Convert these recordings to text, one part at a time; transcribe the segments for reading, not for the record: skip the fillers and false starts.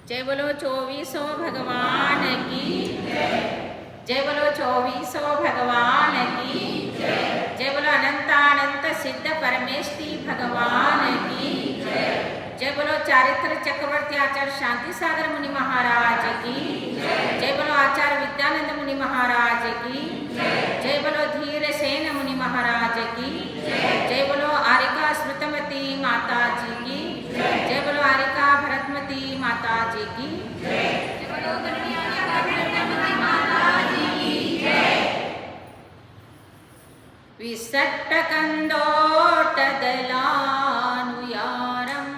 जय बोलो 2400 भगवान की जय बोलो 2400 भगवान की जय बोलो अनंतानंत सिद्ध परमेष्टि भगवान की जय बोलो चारित्र चक्रवर्ती आचार्य शांति सागर मुनि महाराज की जय बोलो आचार्य विद्यानंद मुनि महाराज की जय बोलो धीर सेन मुनि महाराज की जय बोलो आरिका स्मृतमती माता जी की जय बोलो आरिका भरतमती माता जी की जय बोलो कन्या भरतमती माता जी की जय विसट्टकन्दोटदलानुयारं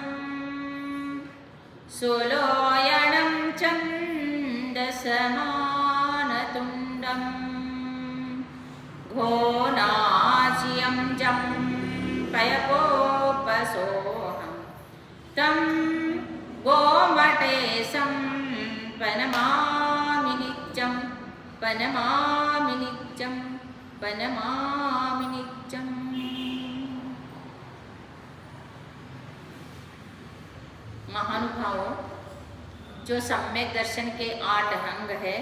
सुलोयनं चन्दसमानतुण्डं घोनाजियं जं पयपोपसोऽहं तं गोमटेशं पनमामि नित्यं पनमामि नित्यं पनमामि नित्यं। महानुभावों, जो सम्यक दर्शन के 8 अंग है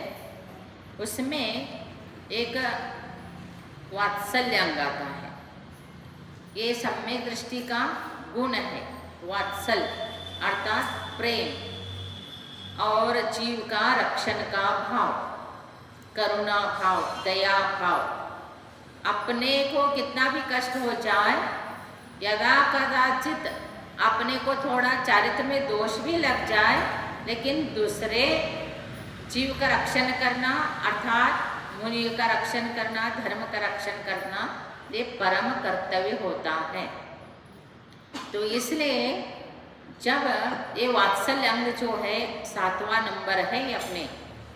उसमें एक वात्सल्य अंग आता है। ये सम्यक दृष्टि का गुण है, वात्सल्य अर्थात प्रेम और जीव का रक्षण का भाव, करुणा भाव, दया भाव। अपने को कितना भी कष्ट हो जाए, यदा कदाचित अपने को थोड़ा चारित्र में दोष भी लग जाए, लेकिन दूसरे जीव का रक्षण करना अर्थात मुनि का रक्षण करना, धर्म का रक्षण करना, ये परम कर्तव्य होता है। तो इसलिए जब ये वात्सल्य अंग जो है 7वां नंबर है, ये अपने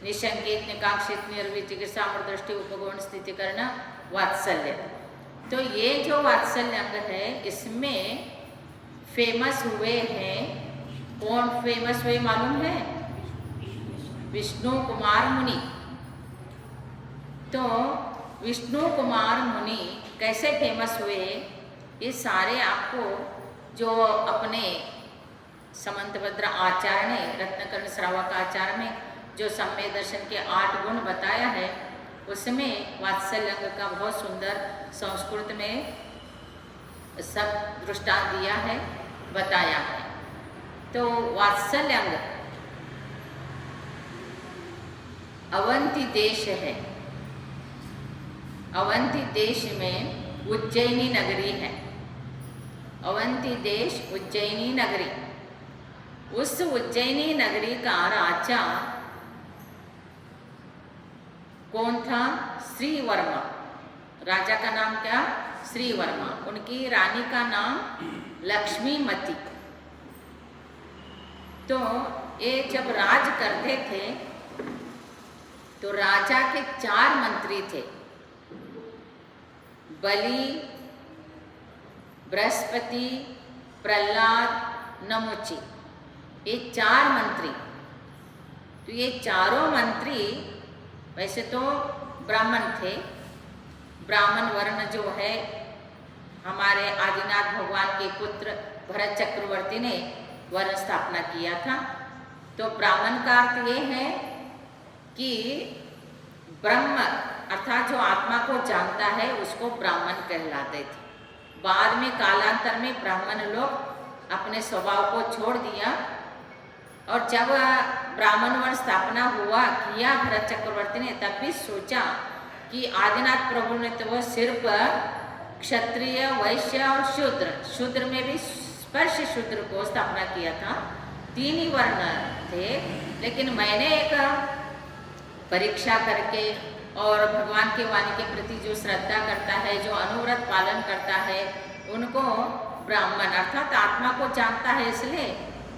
निशंकित निकाक्षित निर्विचिकित्सा दृष्टि उपगुण स्थिति करना वात्सल्य। तो ये जो वात्सल्य अंग है इसमें फेमस हुए हैं, कौन फेमस हुए मालूम है? विष्णु कुमार मुनि। तो विष्णु कुमार मुनि कैसे फेमस हुए, ये सारे आपको जो अपने समंतभद्र आचार्य ने रत्नकर्ण श्रावक आचार्य में जो सम्यक दर्शन के 8 गुण बताया है, उसमें वात्सल्य अंग का बहुत सुंदर संस्कृत में सब दृष्टांत दिया है, बताया है। तो वात्सल्य अंग अवंती देश है। अवंती देश में उज्जैनी नगरी है। अवंती देश उज्जैनी नगरी। उस उज्जैनी नगरी का राजा कौन था? श्रीवर्मा। राजा का नाम क्या? श्रीवर्मा। उनकी रानी का नाम लक्ष्मीमती। तो ये जब राज करते थे तो राजा के 4 मंत्री थे, बलि, बृहस्पति, प्रहलाद, नमुची। ये 4 मंत्री। तो ये चारों मंत्री वैसे तो ब्राह्मण थे। ब्राह्मण वर्ण जो है, हमारे आदिनाथ भगवान के पुत्र भरत चक्रवर्ती ने वर्ण स्थापना किया था। तो ब्राह्मण का अर्थ ये है कि ब्रह्म अर्थात जो आत्मा को जानता है उसको ब्राह्मण कहलाते थे। बाद में कालांतर में ब्राह्मण लोग अपने स्वभाव को छोड़ दिया और जब ब्राह्मण वर्ण स्थापना हुआ किया भरत चक्रवर्ती ने, तब भी सोचा कि आदिनाथ प्रभु ने तो वो सिर्फ क्षत्रिय, वैश्य और शूद्र में भी स्पर्श शूद्र को स्थापना किया था। 3 ही वर्ण थे, लेकिन मैंने एक परीक्षा करके और भगवान के वाणी के प्रति जो श्रद्धा करता है, जो अनुव्रत पालन करता है, उनको ब्राह्मण अर्थात आत्मा को जानता है, इसलिए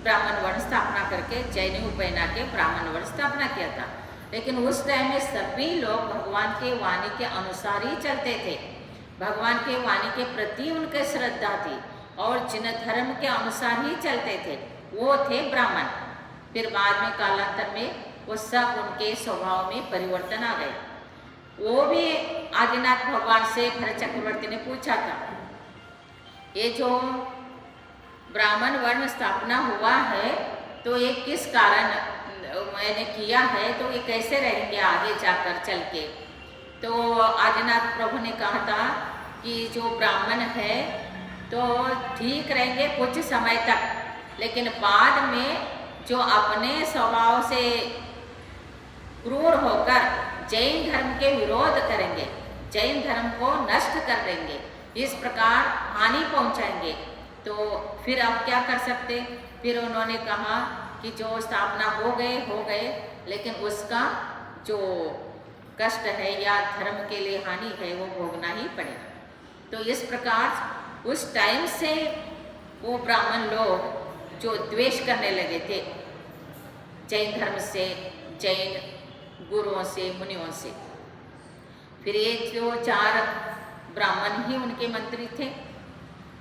ब्राह्मण वर्ण स्थापना करके जैनेऊ पहना के ब्राह्मण वर्ण स्थापना किया था। लेकिन उस टाइम में सभी लोग भगवान के वाणी के अनुसार ही चलते थे। भगवान के वाणी के प्रति उनके श्रद्धा थी और जिन धर्म के अनुसार ही चलते थे, वो थे ब्राह्मण। फिर बाद में कालांतर में वो सब उनके स्वभाव में परिवर्तन आ गए। वो भी आदिनाथ भगवान से भरत चक्रवर्ती ने पूछा था, ये जो ब्राह्मण वर्ण स्थापना हुआ है तो ये किस कारण मैंने किया है, तो ये कैसे रहेंगे आगे जाकर चल के। तो आदिनाथ प्रभु ने कहा था कि जो ब्राह्मण है तो ठीक रहेंगे कुछ समय तक, लेकिन बाद में जो अपने स्वभाव से क्रूर होकर जैन धर्म के विरोध करेंगे, जैन धर्म को नष्ट कर देंगे, इस प्रकार हानि पहुंचाएंगे, तो फिर अब क्या कर सकते। फिर उन्होंने कहा कि जो स्थापना हो गए, लेकिन उसका जो कष्ट है या धर्म के लिए हानि है वो भोगना ही पड़ेगा। तो इस प्रकार उस टाइम से वो ब्राह्मण लोग जो द्वेष करने लगे थे जैन धर्म से, जैन गुरुओं से, मुनियों से। फिर ये जो 4 ब्राह्मण ही उनके मंत्री थे।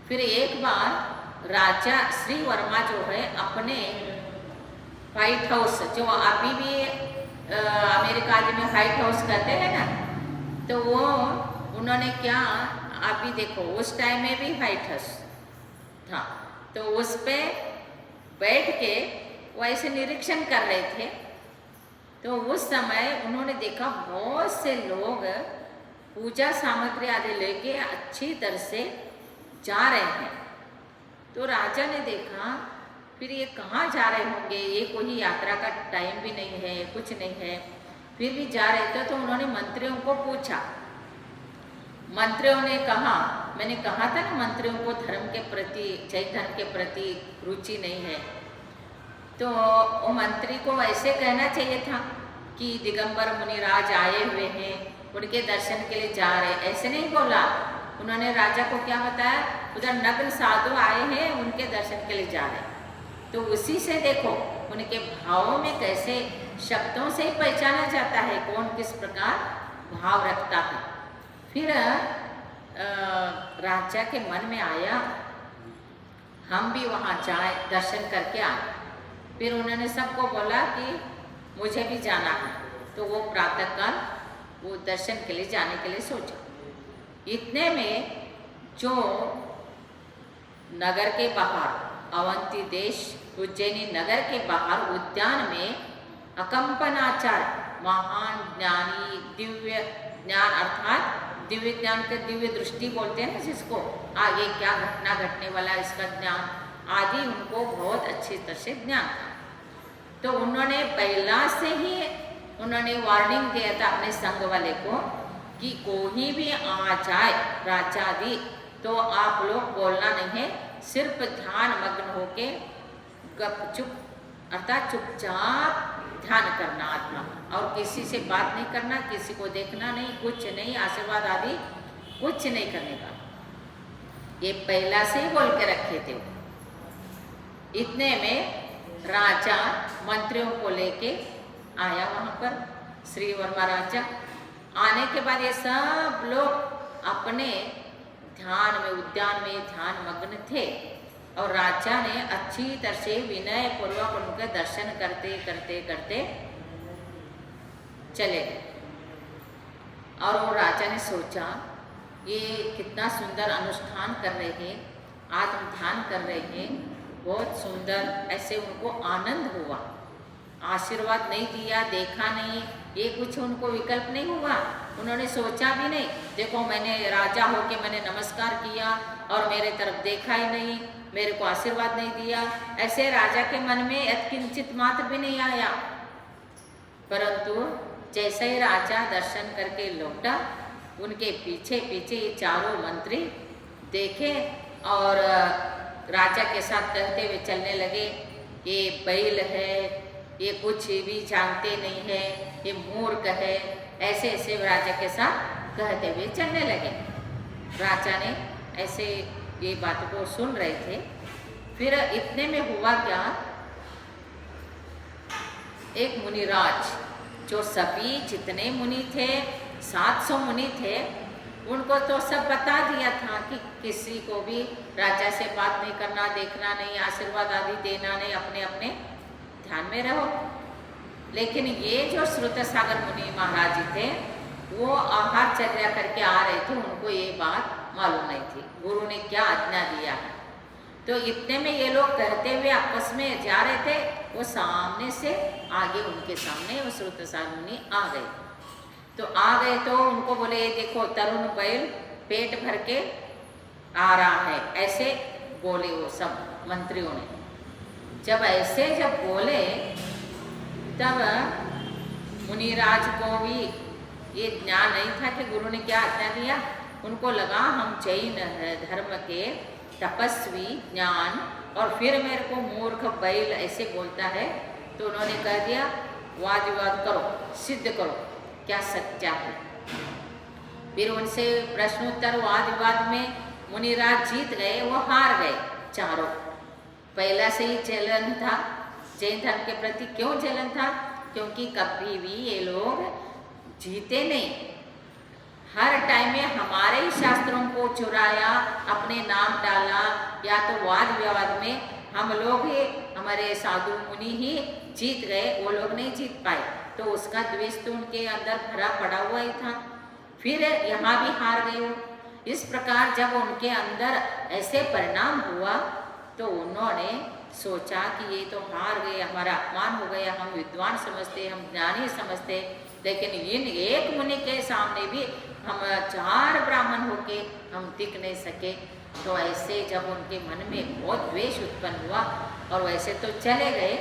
फिर एक बार राजा श्री वर्मा जो है अपने व्हाइट हाउस, जो अभी भी अमेरिका में व्हाइट हाउस कहते हैं ना, तो वो उन्होंने क्या, अभी देखो उस टाइम में भी व्हाइट हाउस था, तो उस पे बैठ के वो ऐसे निरीक्षण कर रहे थे। तो उस समय उन्होंने देखा बहुत से लोग पूजा सामग्री आदि लेके अच्छी तरह से जा रहे हैं। तो राजा ने देखा फिर ये कहाँ जा रहे होंगे, ये कोई यात्रा का टाइम भी नहीं है, कुछ नहीं है, फिर भी जा रहे थे। तो उन्होंने मंत्रियों को पूछा, मंत्रियों ने कहा, मैंने कहा था ना मंत्रियों को धर्म के प्रति, जैन धर्म के प्रति रुचि नहीं है, तो वो मंत्री को ऐसे कहना चाहिए था कि दिगंबर मुनिराज आए हुए हैं, उनके दर्शन के लिए जा रहे, ऐसे नहीं बोला। उन्होंने राजा को क्या बताया, उधर नग्न साधु आए हैं, उनके दर्शन के लिए जा रहे। तो उसी से देखो उनके भावों में कैसे शब्दों से ही पहचाना जाता है कौन किस प्रकार भाव रखता है। फिर राजा के मन में आया हम भी वहाँ जाए, दर्शन करके आए। फिर उन्होंने सबको बोला कि मुझे भी जाना है, तो वो प्रातःकाल वो दर्शन के लिए जाने के लिए सोचा। इतने में जो नगर के बाहर, अवंती देश उज्जैनी नगर के बाहर उद्यान में अकंपनाचार्य, महान ज्ञानी, दिव्य ज्ञान अर्थात दिव्य ज्ञान के दिव्य दृष्टि बोलते हैं जिसको, आगे क्या घटना घटने वाला इसका ज्ञान आदि उनको बहुत अच्छी तरह से ज्ञान था। तो उन्होंने पहला से ही उन्होंने वार्निंग दिया था अपने संघ वाले को कि कोई भी आ जाए राजादि तो आप लोग बोलना नहीं है, सिर्फ ध्यान मग्न होके गपचुप अर्थात चुपचाप ध्यान करना आत्मा, और किसी से बात नहीं करना, किसी को देखना नहीं, कुछ नहीं, आशीर्वाद आदि कुछ नहीं करने का, ये पहला से ही बोल के रखे थे। इतने में राजा मंत्रियों को लेके आया वहाँ पर, श्री वर्मा राजा। आने के बाद ये सब लोग अपने ध्यान में, उद्यान में ध्यान मग्न थे, और राजा ने अच्छी तरह से विनय पूर्वक उनके दर्शन करते करते करते चले गए। और वो राजा ने सोचा ये कितना सुंदर अनुष्ठान कर रहे हैं, आत्म ध्यान कर रहे हैं, बहुत सुंदर, ऐसे उनको आनंद हुआ। आशीर्वाद नहीं दिया, देखा नहीं, ये कुछ उनको विकल्प नहीं हुआ। उन्होंने सोचा भी नहीं, देखो मैंने राजा होके मैंने नमस्कार किया और मेरे तरफ देखा ही नहीं, मेरे को आशीर्वाद नहीं दिया, ऐसे राजा के मन में यत्किंचित मात्र भी नहीं आया। परंतु जैसे ही राजा दर्शन करके लौटा, उनके पीछे पीछे ये चारों मंत्री देखे और राजा के साथ कहते हुए चलने लगे, ये बैल है, ये कुछ भी जानते नहीं है, ये मूर्ख है, ऐसे ऐसे राजा के साथ कहते हुए चलने लगे। राजा ने ऐसे ये बात को सुन रहे थे। फिर इतने में हुआ क्या, एक मुनिराज, जो सभी जितने मुनि थे 700 मुनि थे, उनको तो सब बता दिया था कि किसी को भी राजा से बात नहीं करना, देखना नहीं, आशीर्वाद आदि देना नहीं, अपने अपने ध्यान में रहो। लेकिन ये जो श्रुतसागर मुनि महाराज जी थे, वो आहारचर्या करके आ रहे थे, उनको ये बात मालूम नहीं थी गुरु ने क्या आज्ञा दिया है। तो इतने में ये लोग कहते हुए आपस में जा रहे थे वो सामने से आगे उनके सामने वो श्रुतसार मुनि आ गए। तो आ गए तो उनको बोले देखो तरुण बैल पेट भर के आ रहा है, ऐसे बोले वो सब मंत्रियों ने। जब ऐसे जब बोले तब मुनिराज को भी ये ज्ञान नहीं था कि गुरु ने क्या आज्ञा दिया। उनको लगा हम जैन धर्म के तपस्वी ज्ञान और फिर मेरे को मूर्ख बैल ऐसे बोलता है। तो उन्होंने कह दिया वाद विवाद करो, सिद्ध करो क्या सच्चा है। फिर उनसे प्रश्नोत्तर वाद विवाद में मुनिराज जीत गए, वो हार गए चारों। पहला से ही जलन था जैन धर्म के प्रति। क्यों जलन था? क्योंकि कभी भी ये लोग जीते नहीं। हर टाइम में हमारे ही शास्त्रों को चुराया, अपने नाम डाला, या तो वाद विवाद में हम लोग ही, हमारे साधु मुनि ही जीत गए, वो लोग नहीं जीत पाए। तो उसका द्वेष तो उनके अंदर भरा पड़ा हुआ ही था। फिर यहाँ भी हार गए वो। इस प्रकार जब उनके अंदर ऐसे परिणाम हुआ तो उन्होंने सोचा कि ये तो हार गए, हमारा अपमान हो गया, हम विद्वान समझते, हम ज्ञानी समझते, लेकिन इन एक मुनि के सामने भी हम 4 ब्राह्मण होके हम टिक नहीं सके। तो ऐसे जब उनके मन में बहुत द्वेष उत्पन्न हुआ और वैसे तो चले गए।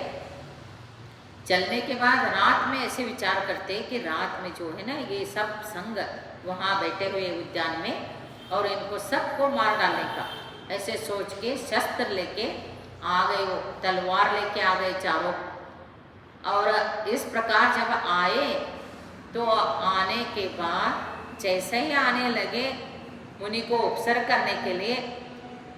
चलने के बाद रात में ऐसे विचार करते कि रात में जो है ना ये सब संग वहाँ बैठे हुए उद्यान में और इनको सबको मार डालने का, ऐसे सोच के शस्त्र लेके आ गए, वो तलवार लेके आ गए चारों। और इस प्रकार जब आए तो आने के बाद जैसे ही आने लगे मुनि को उपसर्ग करने के लिए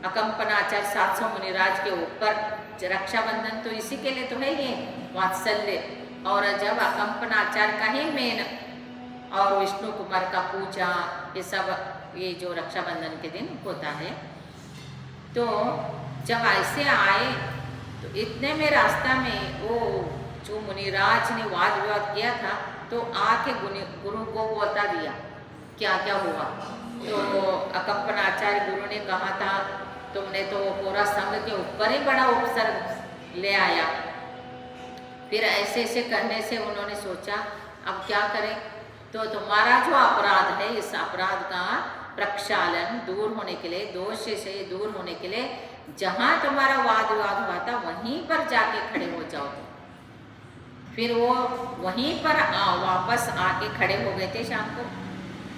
अकंपनाचार्य 700 मुनिराज के ऊपर, रक्षाबंधन तो इसी के लिए तो है ये वात्सल्य। और जब अकंपनाचार्य का ही मेन और विष्णु कुमार का पूजा ये सब, ये जो रक्षाबंधन के दिन होता है। तो जब ऐसे आए तो इतने में रास्ता में वो जो मुनिराज ने वाद विवाद किया था तो आके गुरु को बता दिया क्या क्या हुआ। तो अकंपनाचार्य गुरु ने कहा था तुमने तो पूरा संघ के ऊपर ही बड़ा उपसर्ग ले आया। फिर ऐसे ऐसे करने से उन्होंने सोचा अब क्या करें। तो तुम्हारा जो अपराध है इस अपराध का प्रक्षालन दूर होने के लिए, दोष से दूर होने के लिए जहाँ तुम्हारा वाद विवाद हुआ था वहीं पर जाके खड़े हो जाओ। फिर वो वहीं पर वापस आके खड़े हो गए थे शाम को।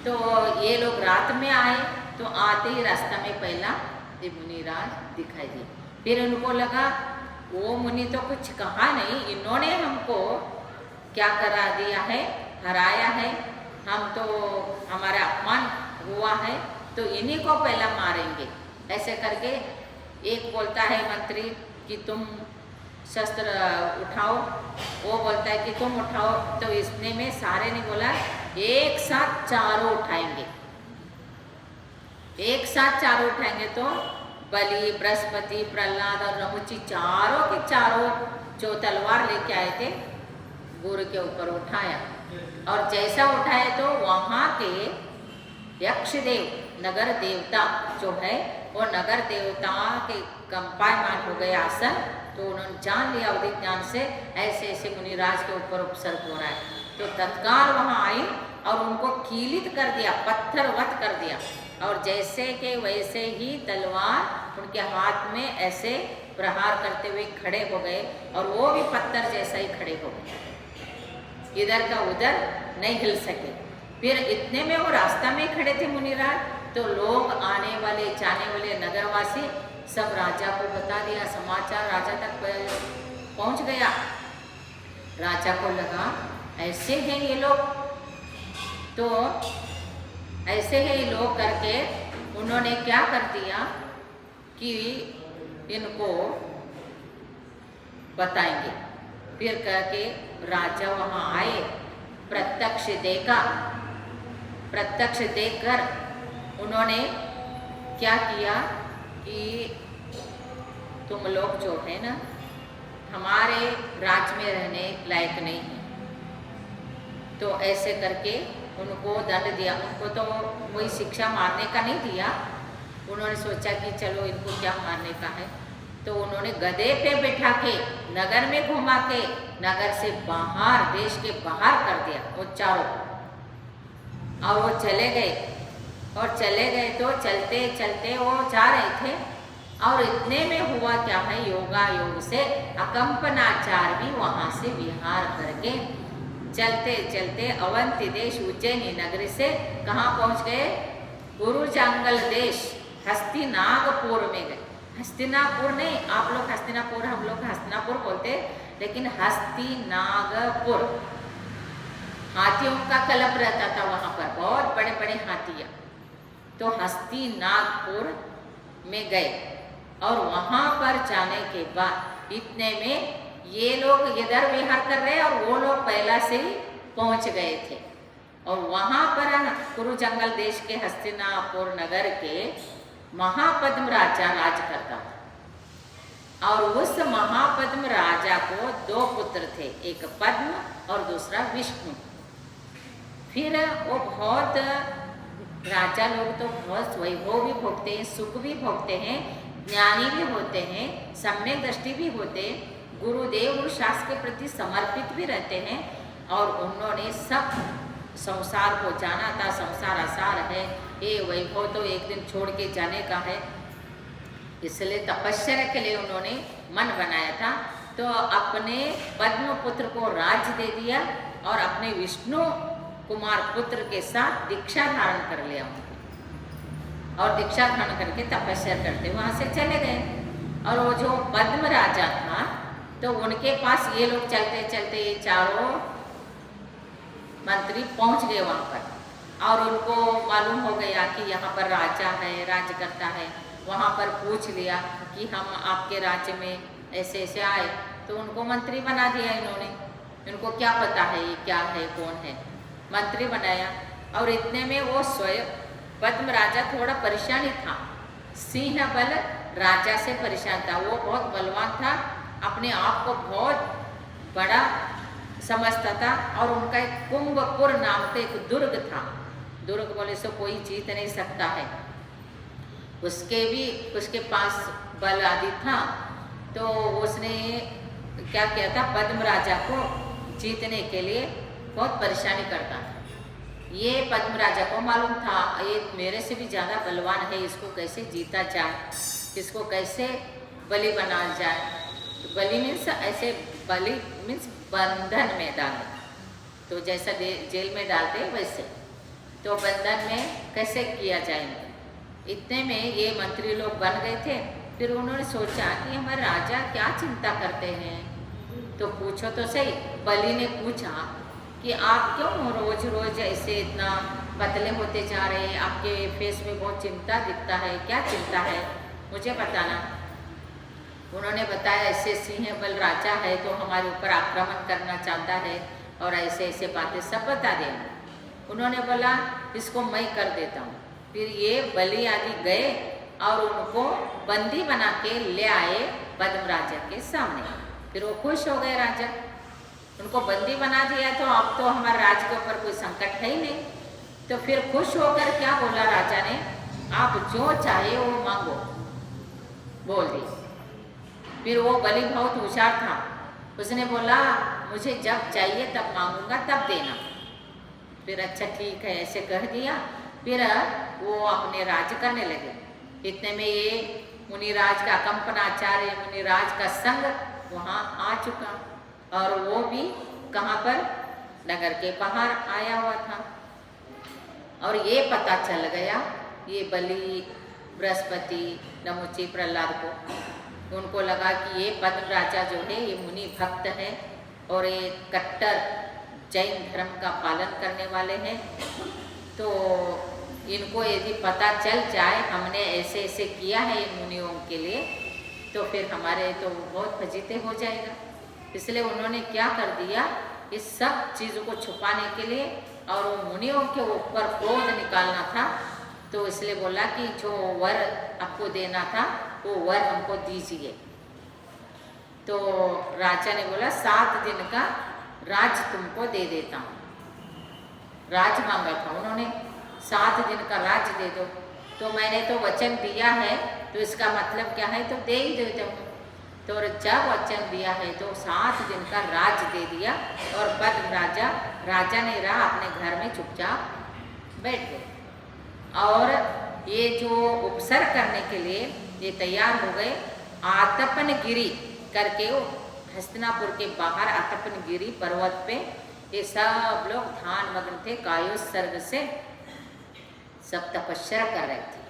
तो ये लोग रात में आए तो आते ही रास्ता में पहला ये मुनिराज दिखाई दिए। फिर उनको लगा वो मुनि तो कुछ कहा नहीं, इन्होंने हमको क्या करा दिया है, हराया है, हम तो हमारा अपमान हुआ है, तो इन्हीं को पहला मारेंगे। ऐसे करके एक बोलता है मंत्री कि तुम शस्त्र उठाओ, वो बोलता है कि तुम उठाओ। तो इसने में सारे ने बोला एक साथ चारों उठाएंगे, एक साथ चारों उठाएंगे। तो बलि, बृहस्पति, प्रहलाद और नहुषी चारों के चारों जो तलवार लेके आए थे गुरु के ऊपर उठाया। और जैसा उठाया तो वहाँ के यक्षदेव नगर देवता जो है वो नगर देवता के कंपायमान हो गए आसन। तो उन्होंने जान लिया उदित ज्ञान से ऐसे ऐसे मुनिराज के ऊपर उपसर्ग हो रहा है। तो तत्काल वहाँ आई और उनको कीलित कर दिया, पत्थरवत कर दिया। और जैसे के वैसे ही तलवार उनके हाथ में ऐसे प्रहार करते हुए खड़े हो गए और वो भी पत्थर जैसा ही खड़े हो गए, इधर का उधर नहीं हिल सके। फिर इतने में वो रास्ता में खड़े थे मुनिराज। तो लोग आने वाले जाने वाले नगरवासी सब राजा को बता दिया, समाचार राजा तक पहुंच गया। राजा को लगा ऐसे हैं ये लोग, तो ऐसे ही लोग करके उन्होंने क्या कर दिया कि इनको बताएंगे। फिर करके राजा वहाँ आए, प्रत्यक्ष देखा, प्रत्यक्ष देखकर उन्होंने क्या किया कि तुम लोग जो है ना हमारे राज्य में रहने लायक नहीं है। तो ऐसे करके उनको दंड दिया। उनको तो कोई शिक्षा मारने का नहीं दिया, उन्होंने सोचा कि चलो इनको क्या मारने का है। तो उन्होंने गधे पे बिठा के नगर में घुमा के नगर से बाहर, देश के बाहर कर दिया वो चारों को। और वो चले गए, और चले गए तो चलते चलते वो जा रहे थे, और इतने में हुआ क्या है, योगा योग से अकंपनाचार भी वहाँ से विहार करके चलते चलते अवंती देश उज्जैनी नगरी से कहाँ पहुँच गए, गुरुजांगल देश हस्तिनागपुर में गए। हस्तिनापुर नहीं, आप लोग हस्तिनापुर, हम लोग हस्तिनापुर बोलते, लेकिन हस्तिनागपुर। हाथियों का कलप रहता था वहाँ पर, बहुत बड़े बड़े हाथियाँ। तो हस्तिनागपुर में गए, और वहाँ पर जाने के बाद इतने में ये लोग इधर विहार कर रहे और वो लोग पहला से ही पहुँच गए थे। और वहाँ पर कुरुजंगल देश के हस्तिनापुर नगर के महापद्म राजा राज करता था। और उस महापद्म राजा को 2 पुत्र थे, एक पद्म और दूसरा विष्णु। फिर वो बहुत, राजा लोग तो बहुत वैभव भी भोगते हैं, सुख भी भोगते हैं, ज्ञानी भी होते हैं, सम्यक दृष्टि भी होते हैं, गुरुदेव और शास्त्र के प्रति समर्पित भी रहते हैं। और उन्होंने सब संसार को जाना था, संसार आसार है, ये वैभव तो एक दिन छोड़ के जाने का है, इसलिए तपस्या के लिए उन्होंने मन बनाया था। तो अपने पद्म पुत्र को राज दे दिया और अपने विष्णु कुमार पुत्र के साथ दीक्षा धारण कर लिया उन्होंने, और दीक्षा धारण करके तपस्या करते वहाँ से चले गए। और वो जो पद्म राजा था, तो उनके पास ये लोग चलते चलते ये चारों मंत्री पहुंच गए वहाँ पर, और उनको मालूम हो गया कि यहाँ पर राजा है, राज करता है। वहाँ पर पूछ लिया कि हम आपके राज्य में ऐसे ऐसे आए, तो उनको मंत्री बना दिया इन्होंने। इनको क्या पता है ये क्या है, कौन है, मंत्री बनाया। और इतने में वो स्वयं पद्म राजा थोड़ा परेशान ही था, सिंह बल राजा से परेशान था। वो बहुत बलवान था, अपने आप को बहुत बड़ा समझता था। और उनका एक कुंभपुर नाम का एक दुर्ग था, दुर्ग बोले सो कोई जीत नहीं सकता है, उसके पास बल आदि था। तो उसने क्या किया था, पद्म राजा को जीतने के लिए बहुत परेशानी करता था। ये पद्म राजा को मालूम था ये मेरे से भी ज़्यादा बलवान है, इसको कैसे जीता जाए, इसको कैसे बलि बनाया जाए। तो बलि मीन्स ऐसे, बलि मीन्स बंधन में डालना, तो जैसा जेल में डालते वैसे, तो बंधन में कैसे किया जाएगा। इतने में ये मंत्री लोग बन गए थे। फिर उन्होंने सोचा कि हमारे राजा क्या चिंता करते हैं, तो पूछो तो सही। बलि ने पूछा कि आप क्यों रोज रोज ऐसे इतना पतले होते जा रहे हैं, आपके फेस में बहुत चिंता दिखता है, क्या चिंता है मुझे बताना। उन्होंने बताया ऐसे सिंह बल राजा है तो हमारे ऊपर आक्रमण करना चाहता है, और ऐसे ऐसे बातें सब बता देना। उन्होंने बोला इसको मैं कर देता हूँ। फिर ये बलि आदि गए और उनको बंदी बना के ले आए पद्म राजा के सामने। फिर वो खुश हो गए राजा, उनको बंदी बना दिया तो अब तो हमारे राज्य के ऊपर कोई संकट है ही नहीं। तो फिर खुश होकर क्या बोला राजा ने, आप जो चाहे वो मांगो, बोल दी। फिर वो बलि बहुत होशियार था, उसने बोला मुझे जब चाहिए तब मांगूंगा तब देना। फिर अच्छा ठीक है ऐसे कह दिया। फिर वो अपने राज्य करने लगे। इतने में ये मुनिराज का कंपनाचार्य, मुनिराज का संग वहाँ आ चुका, और वो भी कहाँ पर, नगर के बाहर आया हुआ था। और ये पता चल गया ये बलि, बृहस्पति, नमुची, प्रहलाद को, उनको लगा कि ये पद्म राजा जो है ये मुनि भक्त है और ये कट्टर जैन धर्म का पालन करने वाले हैं। तो इनको यदि पता चल जाए हमने ऐसे ऐसे किया है इन मुनियों के लिए, तो फिर हमारे तो बहुत फजीते हो जाएगा। इसलिए उन्होंने क्या कर दिया, इस सब चीज़ों को छुपाने के लिए, और वो मुनियों के ऊपर क्रोध निकालना था, तो इसलिए बोला कि जो वर आपको देना था वो वर हमको दीजिए। तो राजा ने बोला 7 दिन का राज तुमको दे देता हूँ। राज मांगा था उन्होंने, 7 दिन का राज दे दो। तो मैंने तो वचन दिया है, तो इसका मतलब क्या है, तो दे ही देता हूँ। तो जब वचन दिया है तो 7 दिन का राज दे दिया और पद्म राजा नहीं रहा, अपने घर में चुपचाप बैठ गए। और ये जो उपसर्ग करने के लिए ये तैयार हो गए। आतपनगिरी करके वो हस्तिनापुर के बाहर आतपनगिरी पर्वत पे ये सब लोग ध्यान मग्न थे, कायोत्सर्ग से सब तपस्या कर रहे थे।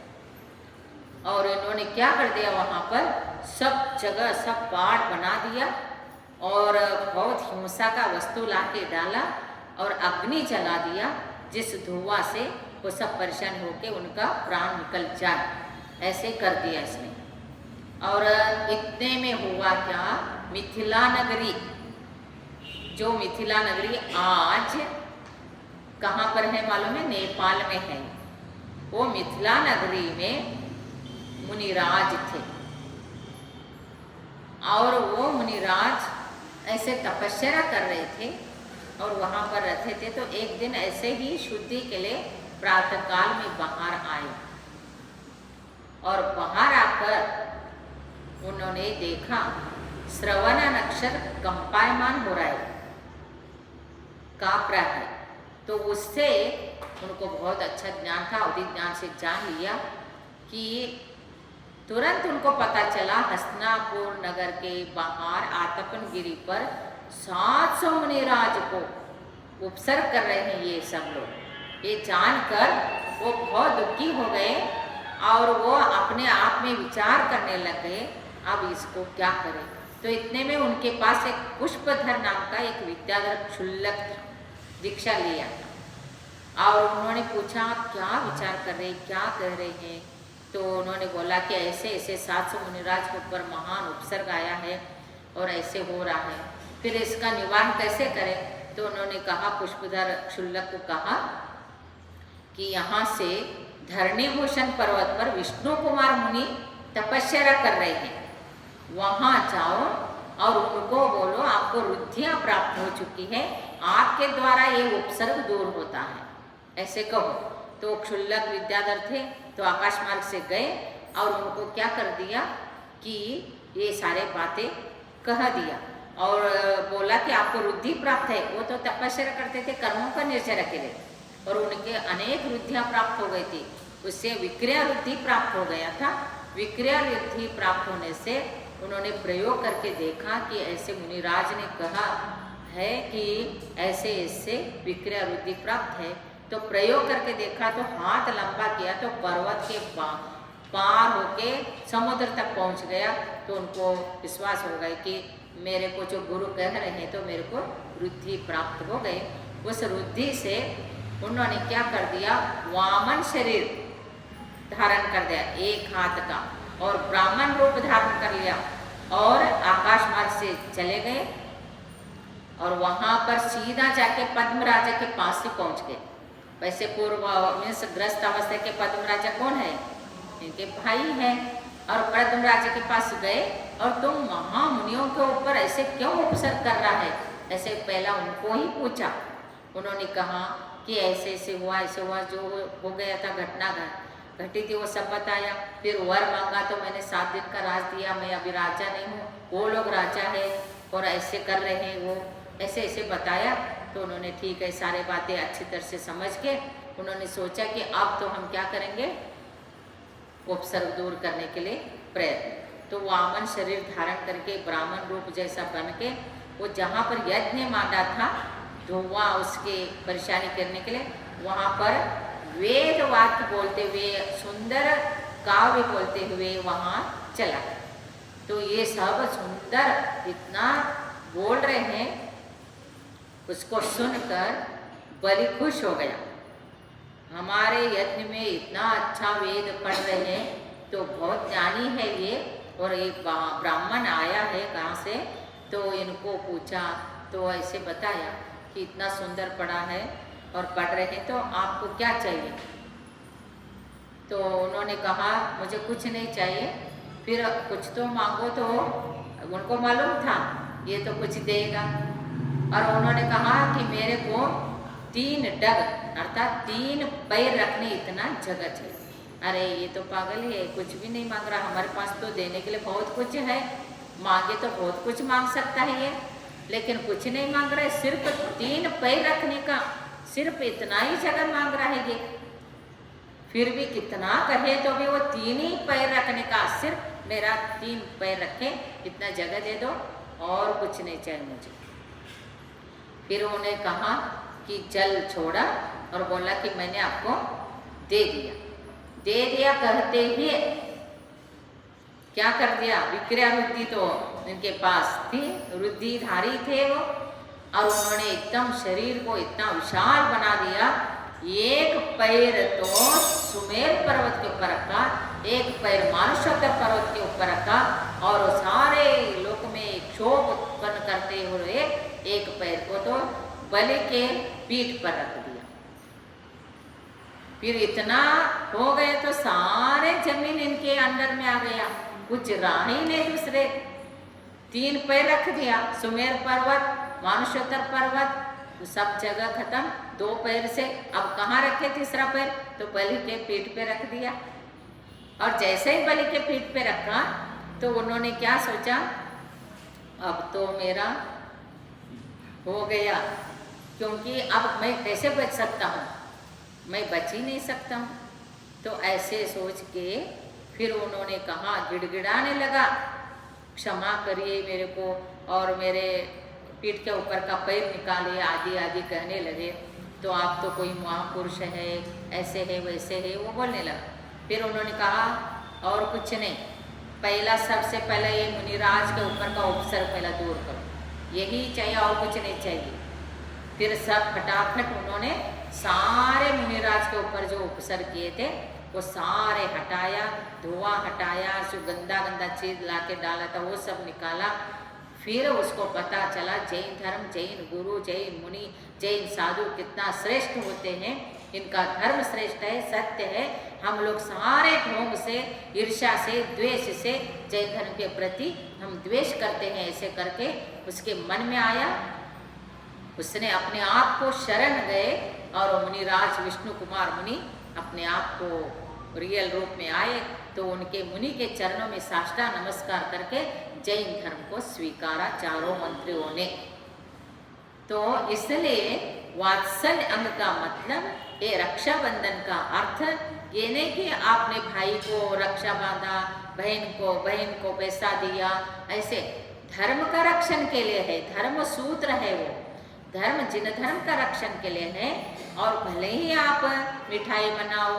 और इन्होंने क्या कर दिया, वहाँ पर सब जगह सब पहाड़ बना दिया और बहुत हिंसा का वस्तु ला के डाला और अग्नि जला दिया, जिस धुआं से वो सब परेशान होके उनका प्राण निकल जाए, ऐसे कर दिया इसने। और इतने में हुआ क्या, मिथिला नगरी, जो मिथिला नगरी आज कहाँ पर है मालूम है, नेपाल में है। वो मिथिला नगरी में मुनिराज थे और वो मुनिराज ऐसे तपस्या कर रहे थे और वहाँ पर रहते थे। तो एक दिन ऐसे ही शुद्धि के लिए प्रातःकाल में बाहर आए और बाहर आकर उन्होंने देखा श्रवण नक्षत्र कंपायमान हो रहा है, काँप रहा है। तो उससे उनको बहुत अच्छा ज्ञान था, अवधिक ज्ञान से जान लिया कि तुरंत उनको पता चला हस्तिनापुर नगर के बाहर आतपनगिरी पर 700 मुनिराज को उपसर्ग कर रहे हैं ये सब लोग। ये जानकर वो बहुत दुखी हो गए और वो अपने आप में विचार करने लग गए, अब इसको क्या करें। तो इतने में उनके पास एक पुष्पधर नाम का एक विद्याधर क्षुल्लक दीक्षा लिया और उन्होंने पूछा आप क्या विचार कर रहे हैं, क्या कह रहे हैं। तो उन्होंने बोला कि ऐसे ऐसे 700 मुनिराज के ऊपर महान उपसर्ग आया है और ऐसे हो रहा है, फिर इसका निवारण कैसे करें। तो उन्होंने कहा, पुष्पधर क्षुल्लक को कहा कि यहाँ से धरणीभूषण पर्वत पर विष्णु कुमार मुनि तपस्या कर रहे हैं, वहाँ जाओ और उनको बोलो आपको रुद्धियाँ प्राप्त हो चुकी है, आपके द्वारा ये उपसर्ग दूर होता है, ऐसे कहो। तो क्षुल्लक विद्याधर थे तो आकाश मार्ग से गए और उनको क्या कर दिया कि ये सारे बातें कह दिया और बोला कि आपको रुद्धि प्राप्त है। वो तो तपस्या करते थे कर्मों का निर्जर के लिए और उनके अनेक रुद्धियाँ प्राप्त हो गई थी, उससे विक्रिया रुद्धि प्राप्त हो गया था। विक्रिया रुद्धि प्राप्त होने से उन्होंने प्रयोग करके देखा कि ऐसे मुनिराज ने कहा है कि ऐसे ऐसे विक्रिया रुद्धि प्राप्त है। तो प्रयोग करके देखा तो हाथ लंबा किया तो पर्वत के पार होके समुद्र तक पहुंच गया। तो उनको विश्वास हो गया कि मेरे को जो गुरु कह रहे हैं तो मेरे को रुद्धि प्राप्त हो गए। उस रुद्धि से उन्होंने क्या कर दिया, वामन शरीर धारण कर दिया, एक हाथ का, और ब्राह्मण रूप धारण कर लिया और आकाश मार्ग से चले गए और वहाँ पर सीधा जाके पद्म राजा के पास से पहुँच गए। वैसे पूर्व मीन्स ग्रस्त अवस्था के पद्म राजा कौन है, इनके भाई हैं। और पद्म राजा के पास गए और तुम महामुनियों के ऊपर ऐसे क्यों उपसर्ग कर रहा है, ऐसे पहला उनको ही पूछा। उन्होंने कहा कि ऐसे ऐसे हुआ, ऐसे हुआ, जो हो गया था घटना घटी थी वो सब बताया। फिर वर मांगा तो मैंने 7 दिन का राज दिया, मैं अभी राजा नहीं हूँ, वो लोग राजा है और ऐसे कर रहे हैं, वो ऐसे ऐसे बताया। तो उन्होंने ठीक है सारे बातें अच्छी तरह से समझ के उन्होंने सोचा कि अब तो हम क्या करेंगे, उपसर्ग दूर करने के लिए प्रयत्न। तो वामन शरीर धारण करके ब्राह्मण रूप जैसा बन के वो जहाँ पर यज्ञ मांडा था धुआं उसके परेशानी करने के लिए, वहाँ पर वेद वाक्य बोलते हुए सुंदर काव्य बोलते हुए वहाँ चला गया। तो ये सब सुंदर इतना बोल रहे हैं, उसको सुनकर बलि खुश हो गया। हमारे यज्ञ में इतना अच्छा वेद पढ़ रहे हैं तो बहुत ज्ञानी है ये, और एक ब्राह्मण आया है कहाँ से, तो इनको पूछा तो ऐसे बताया कि इतना सुंदर पढ़ा है और पढ़ रहे हैं, तो आपको क्या चाहिए। तो उन्होंने कहा मुझे कुछ नहीं चाहिए, फिर कुछ तो मांगो। तो उनको मालूम था ये तो कुछ देगा, और उन्होंने कहा कि मेरे को 3 डग अर्थात 3 पैर रखने इतना जगह चाहिए। अरे ये तो पागल है, कुछ भी नहीं मांग रहा, हमारे पास तो देने के लिए बहुत कुछ है, मांगे तो बहुत कुछ मांग सकता है ये, लेकिन कुछ नहीं मांग रहा है, सिर्फ 3 पैर रखने का, सिर्फ इतना ही जगह मांग रहा है ये। फिर भी कितना कहे तो भी वो 3 ही पैर रखने का, सिर्फ मेरा 3 पैर रखे, इतना जगह दे दो और कुछ नहीं चाहिए मुझे। फिर उन्होंने कहा कि जल छोड़ा और बोला कि मैंने आपको दे दिया कहते ही क्या कर दिया, विक्रिया रुद्धि तो इनके पास थी, रुद्धिधारी थे वो, और उन्होंने एकदम शरीर को इतना विशाल बना दिया। एक पैर तो सुमेर पर्वत के ऊपर रखा, एक पैर मानसरोवर पर्वत के ऊपर रखा, और सारे लोक में क्षोभ उत्पन्न करते हुए एक पैर को तो बलि के पीठ पर रख दिया। फिर इतना हो गए तो सारे जमीन इनके अंडर में आ गया, कुछ रहा ही नहीं। दूसरे 3 पैर रख दिया, सुमेर पर्वत, मानसरोवर पर्वत, सब जगह खत्म। 2 पैर से अब कहाँ रखे तीसरा पैर, तो बलि के पीठ पे रख दिया। और जैसे ही बलि के पीठ पे रखा तो उन्होंने क्या सोचा, अब तो मेरा हो गया, क्योंकि अब मैं कैसे बच सकता हूँ, मैं बच ही नहीं सकता हूँ। तो ऐसे सोच के फिर उन्होंने कहा, गिड़गिड़ाने लगा, क्षमा करिए मेरे को, और मेरे पीठ के ऊपर का पैर निकालिए, आदि आदि कहने लगे। तो आप तो कोई महापुरुष है, ऐसे है वैसे है, वो बोलने लगा। फिर उन्होंने कहा और कुछ नहीं, पहला सबसे पहले ये मुनिराज के ऊपर का उपसर्ग पहला दूर करो, यही चाहिए और कुछ नहीं चाहिए। फिर सब फटाफट उन्होंने सारे मुनिराज के ऊपर जो उपसर्ग किए थे वो सारे हटाया, धुआं हटाया, जो गंदा गंदा चीज लाके डाला था वो सब निकाला। फिर उसको पता चला जैन धर्म, जैन गुरु, जैन मुनि, जैन साधु कितना श्रेष्ठ होते हैं, इनका धर्म श्रेष्ठ है, सत्य है। हम लोग सारे ढोंग से, ईर्ष्या से, द्वेष से जैन धर्म के प्रति हम द्वेष करते हैं, ऐसे करके उसके मन में आया। उसने अपने आप को शरण गए और मुनिराज विष्णु कुमार मुनि अपने आप को रियल रूप में आए, तो उनके मुनि के चरणों में साष्टांग नमस्कार करके जैन धर्म को स्वीकारा चारों मंत्रियों ने। तो इसलिए वात्सल्य अंग का मतलब ये रक्षाबंधन का अर्थ ये नहीं कि आपने भाई को रक्षा बांधा, बहन को पैसा दिया, ऐसे धर्म का रक्षण के लिए है, धर्म सूत्र है वो, धर्म जिन धर्म का रक्षण के लिए है। और भले ही आप मिठाई बनाओ,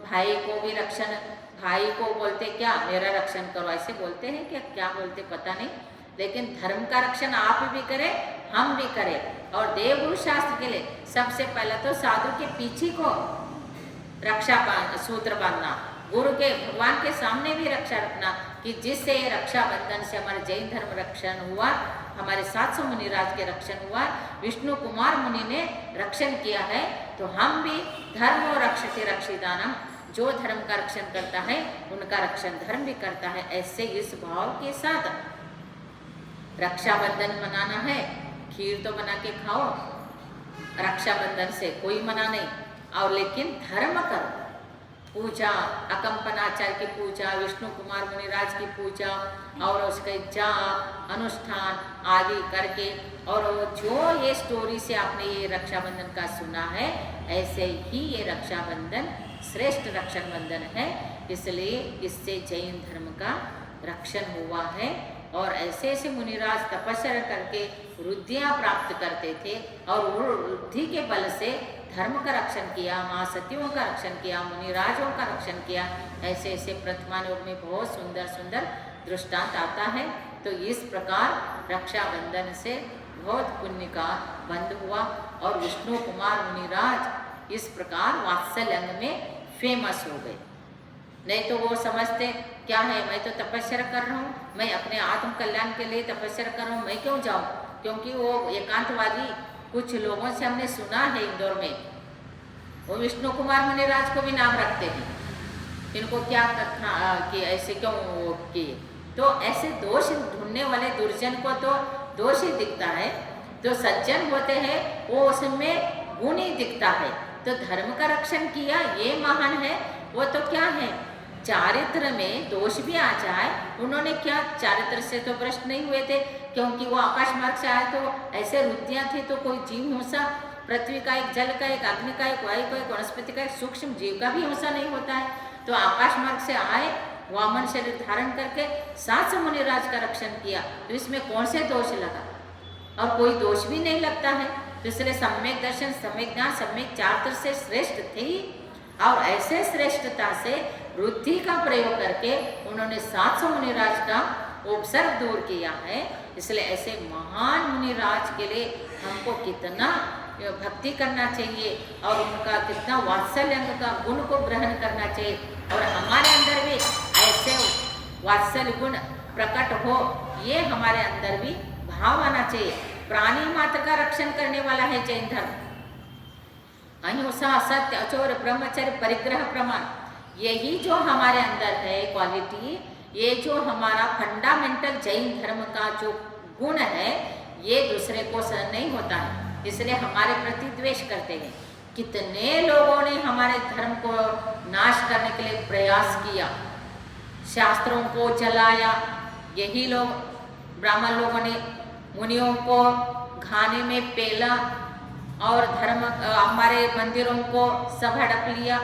भाई को भी रक्षण, भाई को बोलते क्या मेरा रक्षण करो, ऐसे बोलते हैं क्या बोलते पता नहीं, लेकिन धर्म का रक्षण आप भी करें, हम भी करें। और देवगुरु शास्त्र के लिए सबसे पहले तो साधु के पीछे को रक्षा सूत्र बांधना, गुरु के भगवान के सामने भी रक्षा रखना, कि जिससे रक्षाबंधन से हमारे जैन धर्म रक्षण हुआ, हमारे 700 मुनिराज के रक्षण हुआ, विष्णु कुमार मुनि ने रक्षण किया है, तो हम भी धर्म और रक्षते रक्षितानम, जो धर्म का रक्षण करता है उनका रक्षण धर्म भी करता है। ऐसे इस भाव के साथ रक्षाबंधन मनाना है, खीर तो बना के खाओ, रक्षाबंधन से कोई मना नहीं, और लेकिन धर्म करो, पूजा, अकंपनाचार्य की पूजा, विष्णु कुमार मुनिराज की पूजा, और उसके जाप अनुष्ठान आदि करके, और जो ये स्टोरी से आपने ये रक्षाबंधन का सुना है, ऐसे ही ये रक्षाबंधन श्रेष्ठ रक्षाबंधन है। इसलिए इससे जैन धर्म का रक्षण हुआ है। और ऐसे ऐसे मुनिराज तपस्या करके वृद्धियाँ प्राप्त करते थे, और वो वृद्धि के बल से धर्म का रक्षण किया, महासतियों का रक्षण किया, मुनिराजों का रक्षण किया। ऐसे ऐसे प्रतिमान में बहुत सुंदर सुंदर दृष्टांत आता है। तो इस प्रकार रक्षाबंधन से बहुत पुण्य का बंध हुआ, और विष्णु कुमार मुनिराज इस प्रकार वात्सल्य अंग में फेमस हो गए। नहीं तो वो समझते क्या है, मैं तो तपस्या कर रहा हूँ, मैं अपने आत्म कल्याण के लिए तपस्या कर रहा हूँ, मैं क्यों जाऊँ। क्योंकि वो एकांतवादी कुछ लोगों से हमने सुना है इंदौर में, वो विष्णु कुमार मुनिराज को भी नाम रखते हैं, इनको क्या कथा कि ऐसे क्यों किए। तो ऐसे दोष ढूंढने वाले दुर्जन को तो दोष ही दिखता है, जो सज्जन होते हैं वो उसमें गुण ही दिखता है। तो धर्म का रक्षण किया ये महान है, वो तो क्या है, चारित्र में दोष भी आ जाए, उन्होंने क्या चारित्र से तो भ्रष्ट नहीं हुए थे, क्योंकि वो आकाश मार्ग से आए तो ऐसे रुद्धियाँ थी, तो कोई जीव हिंसा, पृथ्वी का एक, जल का एक, अग्नि का एक, वायु का एक, वनस्पति का एक, सूक्ष्म जीव का भी हिंसा नहीं होता है। तो आकाश मार्ग से आए, वामन शरीर धारण करके 700 मुनिराज का रक्षण किया, तो इसमें कौन से दोष लगा? और कोई दोष भी नहीं लगता है। तो इसलिए सम्यक दर्शन, सम्यक ज्ञान, सम्यक चारित्र से श्रेष्ठ थी, और ऐसे श्रेष्ठता से रुद्धि का प्रयोग करके उन्होंने 700 मुनिराज का उपसर्ग दूर किया है। इसलिए ऐसे महान मुनिराज के लिए हमको कितना भक्ति करना चाहिए और उनका कितना वात्सल्य का गुण को ग्रहण करना चाहिए, और हमारे अंदर भी ऐसे वात्सल्य गुण प्रकट हो, ये हमारे अंदर भी भाव आना चाहिए। प्राणी मात्र का रक्षण करने वाला है जैन धर्म। अहिंसा, सत्य, अचोर, ब्रह्मचर्य, परिग्रह, प्रमाण, यही जो हमारे अंदर है क्वालिटी, ये जो हमारा फंडामेंटल जैन धर्म का जो गुण है, ये दूसरे को सहन नहीं होता है, इसलिए हमारे प्रति द्वेष करते हैं। कितने लोगों ने हमारे धर्म को नाश करने के लिए प्रयास किया, शास्त्रों को जलाया। यही लोग ब्राह्मण लोगों ने मुनियों को खाने में पेला और धर्म हमारे मंदिरों को सब हड़प लिया।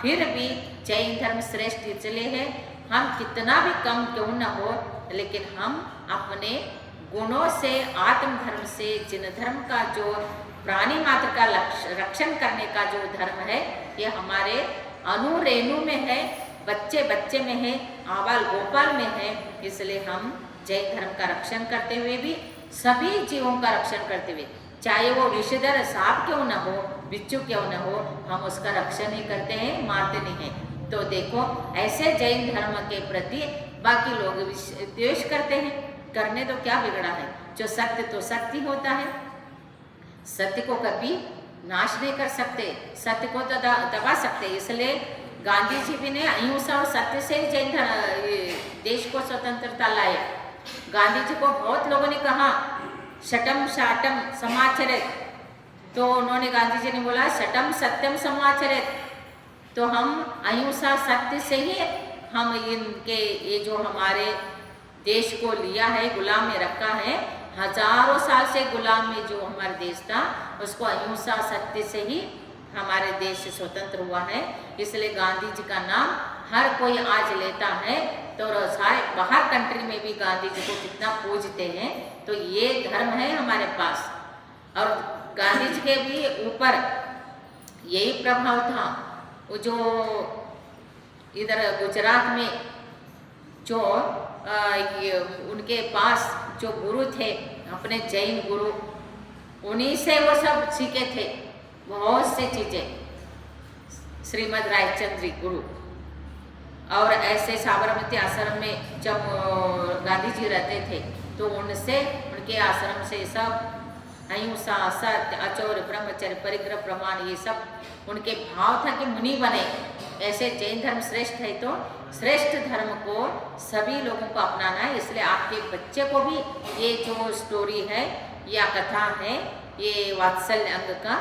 फिर भी जैन धर्म श्रेष्ठ इसलिए है, हम कितना भी कम क्यों न हो, लेकिन हम अपने गुणों से, आत्म धर्म से, जिन धर्म का जो प्राणी मात्र का रक्षण करने का जो धर्म है, ये हमारे अनु रेणु में है, बच्चे बच्चे में है, आबाल गोपाल में है। इसलिए हम जैन धर्म का रक्षण करते हुए भी सभी जीवों का रक्षण करते हुए, चाहे वो विषधर सांप क्यों न हो, बिच्छू क्यों न हो, हम उसका रक्षण ही करते हैं, मारते नहीं हैं। तो देखो, ऐसे जैन धर्म के प्रति बाकी लोग द्वेष करते हैं, करने तो क्या बिगड़ा है? जो सत्य तो सत्य होता है, सत्य को कभी नाश नहीं कर सकते, सत्य को तो दबा सकते। इसलिए गांधी जी भी ने अहिंसा और सत्य से जैन देश को स्वतंत्रता लाए। गांधी जी को बहुत लोगों ने कहा शटम शाटम समाचरित, तो उन्होंने, गांधी जी ने बोला शटम सत्यम समाचरित। तो हम अहिंसा सत्य से ही हम इनके ये जो हमारे देश को लिया है, गुलाम में रखा है, हजारों साल से गुलाम में जो हमारा देश था, उसको अहिंसा सत्य से ही हमारे देश स्वतंत्र हुआ है। इसलिए गांधी जी का नाम हर कोई आज लेता है, तो सारे बाहर कंट्री में भी गांधी जी को कितना पूजते हैं। तो ये धर्म है हमारे पास, और गांधी जी के भी ऊपर यही प्रभाव था। वो जो इधर गुजरात में जो उनके पास जो गुरु थे, अपने जैन गुरु, उन्हीं से वो सब सीखे थे बहुत सी चीज़ें, श्रीमद रायचंद्री गुरु। और ऐसे साबरमती आश्रम में जब गांधी जी रहते थे, तो उनसे, उनके आश्रम से सब अहिंसा, सत्य, अचोर, ब्रह्मचर्य, परिग्रह, प्रमाण, ये सब उनके भाव था कि मुनि बने। ऐसे जैन धर्म श्रेष्ठ है, तो श्रेष्ठ धर्म को सभी लोगों को अपनाना है। इसलिए आपके बच्चे को भी ये जो स्टोरी है या कथा है, ये वात्सल्य अंग का,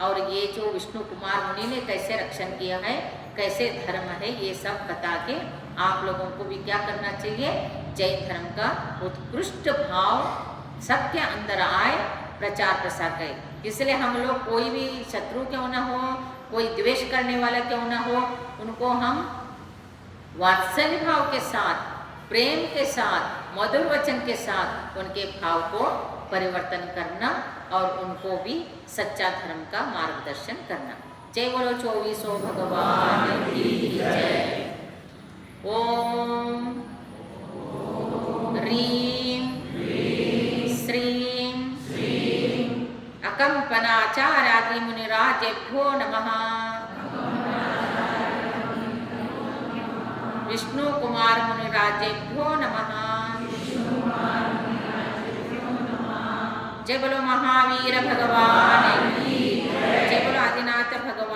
और ये जो विष्णु कुमार मुनि ने कैसे रक्षण किया है, कैसे धर्म है, ये सब बता के आप लोगों को भी क्या करना चाहिए, जैन धर्म का उत्कृष्ट भाव सबके अंदर आए, प्रचार प्रसार करें। इसलिए हम लोग कोई भी शत्रु क्यों ना हो, कोई द्वेष करने वाला क्यों ना हो, उनको हम वात्सल्य भाव के साथ, प्रेम के साथ, मधुर वचन के साथ उनके भाव को परिवर्तन करना और उनको भी सच्चा धर्म का मार्गदर्शन करना। जय बोलो 24 भगवान की जय। ओम ह्रीं श्रीं अकंपनाचार्यादि मुनिराजेभ्यो नमः। विष्णु कुमार मुनिराजेभ्यो नमः। जय बोलो महावीर भगवान की जय। बोलो आदिनाथ भगवान